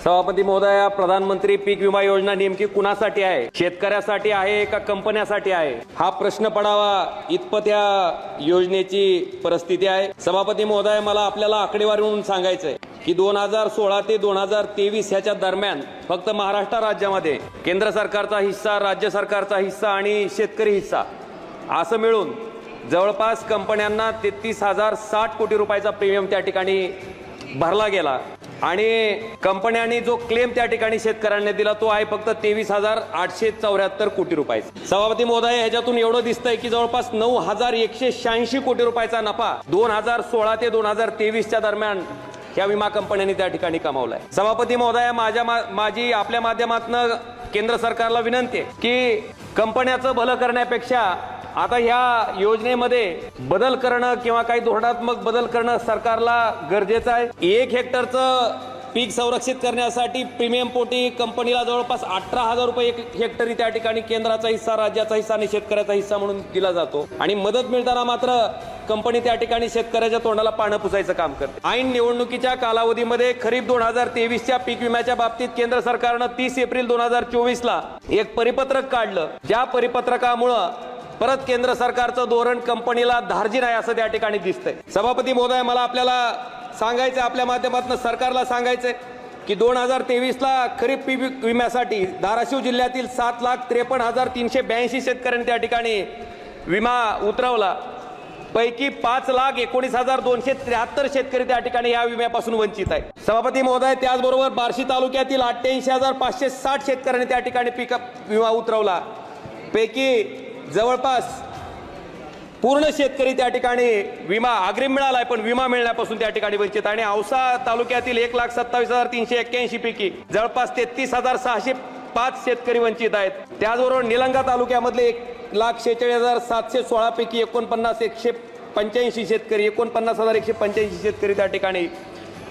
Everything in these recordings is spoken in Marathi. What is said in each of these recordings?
सभापती महोदया, प्रधानमंत्री पीक विमा योजना नेमकी कुणासाठी आहे? शेतकऱ्यासाठी आहे का कंपन्यासाठी आहे? हा प्रश्न पडावा इतपत या योजनेची परिस्थिती आहे। सभापती महोदया, मला आपल्याला आकडेवारीवरून सांगायचंय की 2016 ते 2023 ह्याच्या दरम्यान फक्त महाराष्ट्र राज्यामध्ये केंद्र सरकारचा हिस्सा, राज्य सरकारचा हिस्सा आणि शेतकरी हिस्सा असं मिळून जवळपास कंपन्यांना 33,060 कोटी रुपयाचा प्रीमियम त्या ठिकाणी भरला गेला आणि कंपन्यांनी जो क्लेम त्या ठिकाणी शेतकऱ्यांनी दिला तो आहे फक्त 23,874 कोटी रुपये। सभापती महोदय, ह्याच्यातून एवढं दिसतंय की जवळपास 9,186 कोटी रुपयाचा नफा 2016 ते 2023 च्या दरम्यान या विमा कंपन्यांनी त्या ठिकाणी कमावलाय। सभापती महोदय, माझी आपल्या माध्यमातून केंद्र सरकारला विनंती आहे की कंपन्याचं भलं करण्यापेक्षा आता ह्या योजनेमध्ये बदल करणं किंवा काही धोरणात्मक बदल करणं सरकारला गरजेचं आहे। 1 हेक्टरचं पीक संरक्षित करण्यासाठी प्रीमियम पोटी कंपनीला जवळपास 18,000 रुपये 1 हेक्टरी त्या ठिकाणी केंद्राचा हिस्सा, राज्याचा हिस्सा आणि शेतकऱ्याचा हिस्सा म्हणून दिला जातो आणि मदत मिळताना मात्र कंपनी त्या ठिकाणी शेतकऱ्याच्या तोंडाला पानं पुसायचं काम करते। ऐन निवडणुकीच्या कालावधीमध्ये खरीप 2023च्या पीक विम्याच्या बाबतीत केंद्र सरकारनं 30 एप्रिल 2024ला एक परिपत्रक काढलं। ज्या परिपत्रकामुळं परत केंद्र सरकारचं धोरण कंपनीला धार्जिन आहे असं त्या ठिकाणी दिसतंय। सभापती महोदय, मला आपल्याला सांगायचं, आपल्या माध्यमातून सरकारला सांगायचंय की 2023ला खरीप पीक विम्यासाठी धाराशिव जिल्ह्यातील 7,53,382 शेतकऱ्यांनी त्या ठिकाणी विमा उतरवला। पैकी 5,19,273 शेतकरी त्या ठिकाणी या विम्यापासून वंचित आहे। सभापती महोदय, त्याचबरोबर बार्शी तालुक्यातील 88,560 शेतकऱ्यांनी त्या ठिकाणी पीक विमा उतरवला। पैकी जवळपास पूर्ण शेतकरी त्या ठिकाणी विमा अग्रिम मिळालाय पण विमा मिळण्यापासून त्या ठिकाणी वंचित आणि औसा तालुक्यातील 1,27,381 पैकी जवळपास 33,605 शेतकरी वंचित आहेत। त्याचबरोबर निलंगा तालुक्यामधले 1,46,716 पैकी 49,185 शेतकरी 49,185 शेतकरी त्या ठिकाणी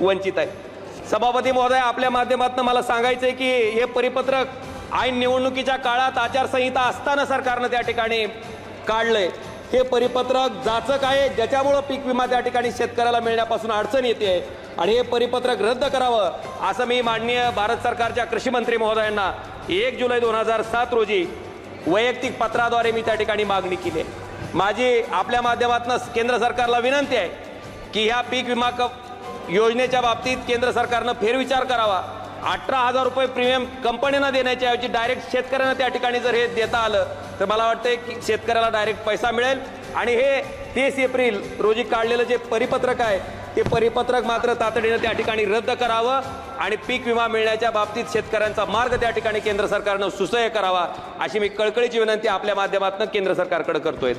वंचित आहेत। सभापती महोदय, आपल्या माध्यमातून मला सांगायचंय की हे परिपत्रक ऐन निवडणुकीच्या काळात आचारसंहिता असताना सरकारनं त्या ठिकाणी काढलंय। हे परिपत्रक जाचक आहे ज्याच्यामुळे पीक विमा त्या ठिकाणी शेतकऱ्याला मिळण्यापासून अडचण येते आणि हे परिपत्रक रद्द करावं असं मी माननीय भारत सरकारच्या कृषी मंत्री महोदयांना 1 जुलै 2007 रोजी वैयक्तिक पत्राद्वारे मी त्या ठिकाणी मागणी केली आहे। माझी आपल्या माध्यमातून केंद्र सरकारला विनंती आहे की ह्या पीक विमा योजनेच्या बाबतीत केंद्र सरकारनं फेरविचार करावा। 18,000 रुपये प्रीमियम कंपनीनं देण्याच्या ऐवजी डायरेक्ट शेतकऱ्यांना त्या ठिकाणी जर हे देता आलं तर मला वाटतंय की शेतकऱ्याला डायरेक्ट पैसा मिळेल आणि हे 30 एप्रिल रोजी काढलेलं जे परिपत्रक आहे ते परिपत्रक मात्र तातडीनं त्या ठिकाणी रद्द करावं आणि पीक विमा मिळण्याच्या बाबतीत शेतकऱ्यांचा मार्ग त्या ठिकाणी केंद्र सरकारनं सुसह्य करावा अशी मी कळकळीची विनंती आपल्या माध्यमातून केंद्र सरकारकडे करतोय।